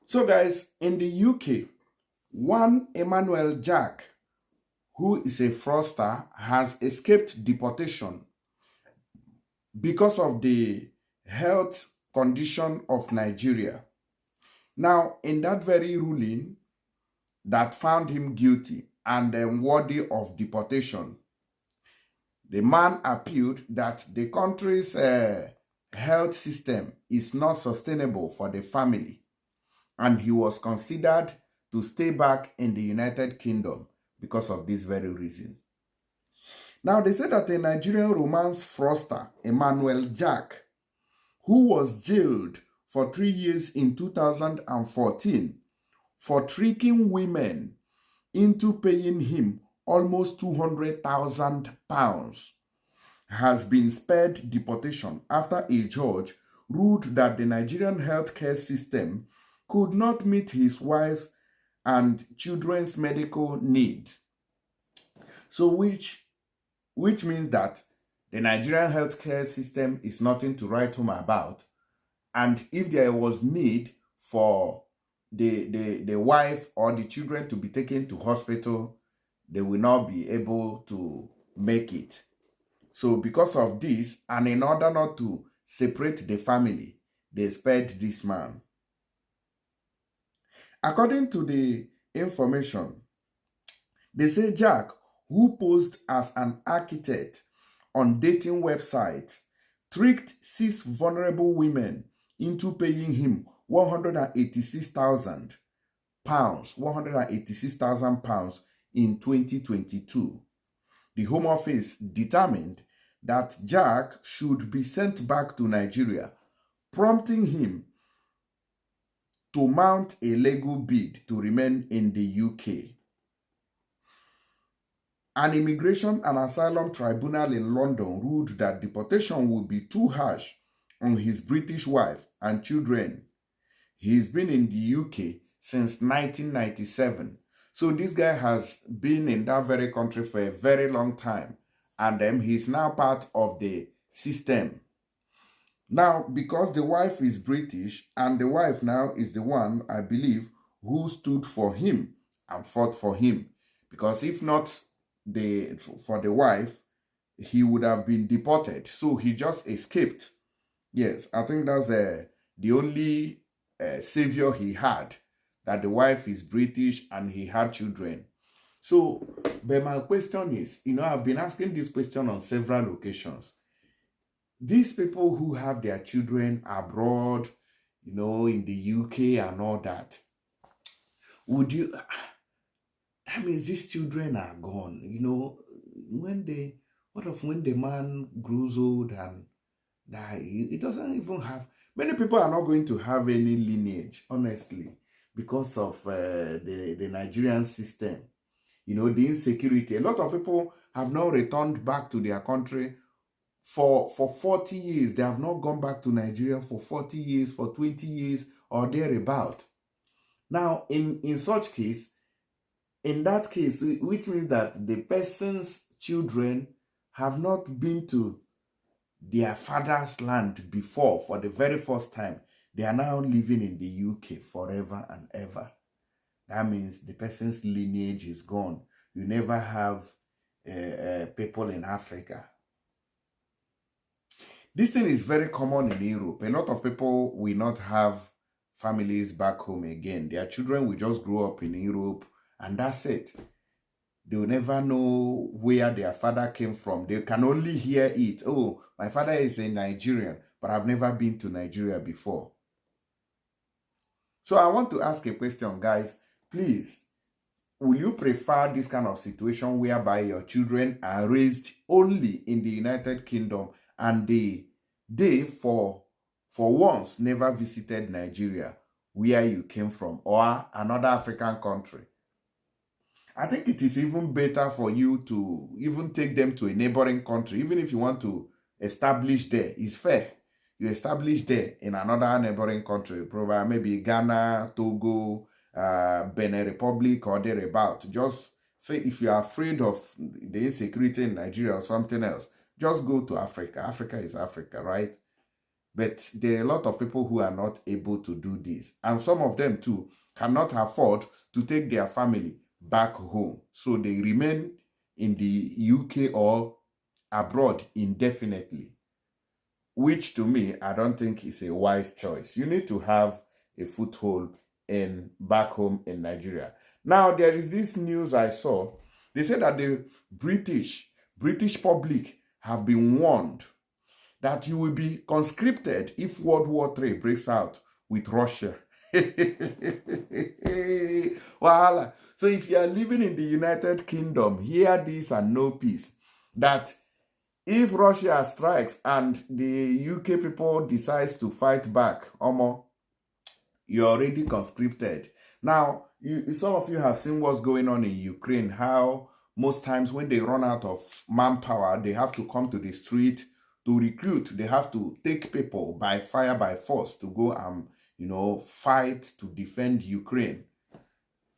So guys, in the UK, one Emmanuel Jack, who is a fraudster, has escaped deportation because of the health condition of Nigeria. Now, in that very ruling that found him guilty and worthy of deportation, the man appealed that the country's health system is not sustainable for the family, and he was considered to stay back in the United Kingdom because of this very reason. Now, they say that a Nigerian romance fraudster, Emmanuel Jack, who was jailed for 3 years in 2014 for tricking women into paying him almost £200,000, has been spared deportation after a judge ruled that the Nigerian healthcare system could not meet his wife's and children's medical needs. So which means that the Nigerian healthcare system is nothing to write home about. And if there was need for the wife or the children to be taken to hospital, they will not be able to make it. So because of this, and in order not to separate the family, they spared this man. According to the information, they say Jack, who posed as an architect on dating websites, tricked 6 vulnerable women into paying him £186,000 in 2022. The Home Office determined that Jack should be sent back to Nigeria, prompting him to mount a legal bid to remain in the UK. An immigration and asylum tribunal in London ruled that deportation would be too harsh on his British wife and children. He's been in the UK since 1997. So this guy has been in that very country for a very long time. And he's now part of the system. Now, because the wife is British, and the wife now is the one, I believe, who stood for him and fought for him. Because if not for the wife, he would have been deported. So he just escaped. Yes, I think that's the only savior he had, that the wife is British and he had children. So, but my question is, I've been asking this question on several occasions. These people who have their children abroad, in the UK and all that, would you, that means these children are gone, when the man grows old and die, he doesn't even have, many people are not going to have any lineage, honestly, because of the Nigerian system. The insecurity. A lot of people have not returned back to their country for 40 years. They have not gone back to Nigeria for 40 years, for 20 years, or thereabout. Now, in that case, which means that the person's children have not been to their father's land before for the very first time. They are now living in the UK forever and ever. That means the person's lineage is gone. You never have people in Africa. This thing is very common in Europe. A lot of people will not have families back home again. Their children will just grow up in Europe and that's it. They will never know where their father came from. They can only hear it. Oh, my father is a Nigerian, but I've never been to Nigeria before. So I want to ask a question, guys. Please, will you prefer this kind of situation whereby your children are raised only in the United Kingdom and they for once never visited Nigeria, where you came from, or another African country? I think it is even better for you to even take them to a neighboring country, even if you want to establish there. It's fair. You establish there in another neighboring country, probably maybe Ghana, Togo, Benin Republic, or thereabout. Just say if you are afraid of the insecurity in Nigeria or something else, just go to Africa. Africa is Africa, right? But there are a lot of people who are not able to do this. And some of them too cannot afford to take their family back home. So they remain in the UK or abroad indefinitely, which to me, I don't think is a wise choice. You need to have a foothold in back home in Nigeria. Now, there is this news I saw. They said that the British public have been warned that you will be conscripted if World War III breaks out with Russia. Voila. So if you are living in the United Kingdom, hear this and know peace. That if Russia strikes and the UK people decides to fight back, you're already conscripted. Now, some of you have seen what's going on in Ukraine, how most times when they run out of manpower, they have to come to the street to recruit. They have to take people by fire, by force to go and, fight to defend Ukraine.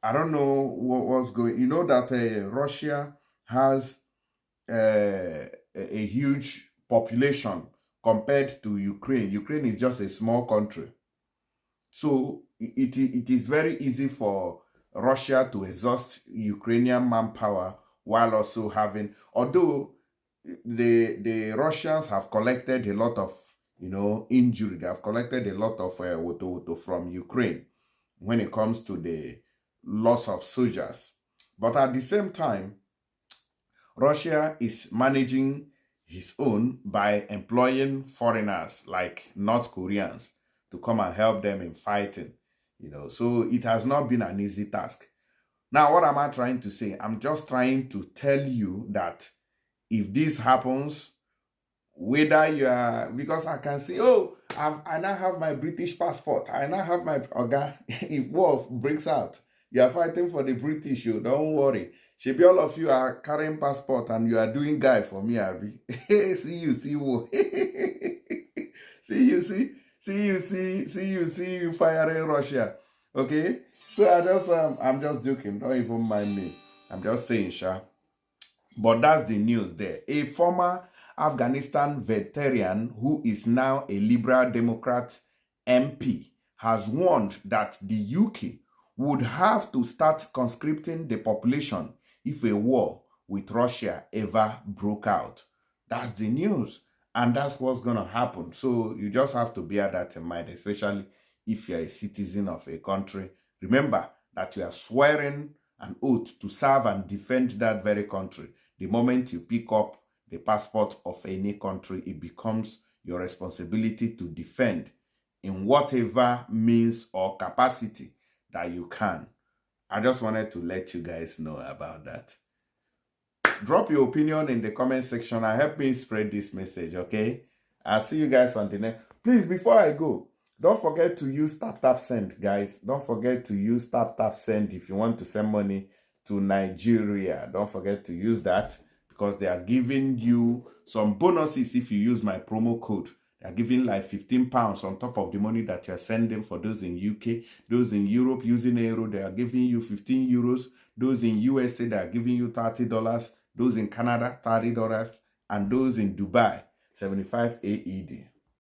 I don't know what's going. You know that Russia has a huge population compared to Ukraine. Ukraine is just a small country. So it is very easy for Russia to exhaust Ukrainian manpower while also having, although the Russians have collected a lot of, injury. They have collected a lot of from Ukraine when it comes to the loss of soldiers. But at the same time, Russia is managing his own by employing foreigners like North Koreans to come and help them in fighting, So it has not been an easy task. Now, what am I trying to say? I'm just trying to tell you that if this happens, whether you are, because I can say, I now have my British passport. I now have my, if war breaks out, you are fighting for the British, don't worry. Maybe all of you are carrying passport and you are doing guy for me, Abby. See you firing Russia. Okay? So I'm just joking. Don't even mind me. I'm just saying, Sha. But that's the news there. A former Afghanistan veteran who is now a Liberal Democrat MP has warned that the UK would have to start conscripting the population if a war with Russia ever broke out. That's the news. And that's what's going to happen. So you just have to bear that in mind, especially if you're a citizen of a country. Remember that you are swearing an oath to serve and defend that very country. The moment you pick up the passport of any country, it becomes your responsibility to defend in whatever means or capacity that you can. I just wanted to let you guys know about that. Drop your opinion in the comment section and help me spread this message, okay? I'll see you guys on the next. Please, before I go, don't forget to use tap send, guys. Don't forget to use tap send if you want to send money to Nigeria. Don't forget to use that because they are giving you some bonuses if you use my promo code. They are giving like £15 on top of the money that you are sending for those in UK. Those in Europe using euro, they are giving you 15 euros. Those in USA, they are giving you $30. Those in Canada, $30. And those in Dubai, 75 AED.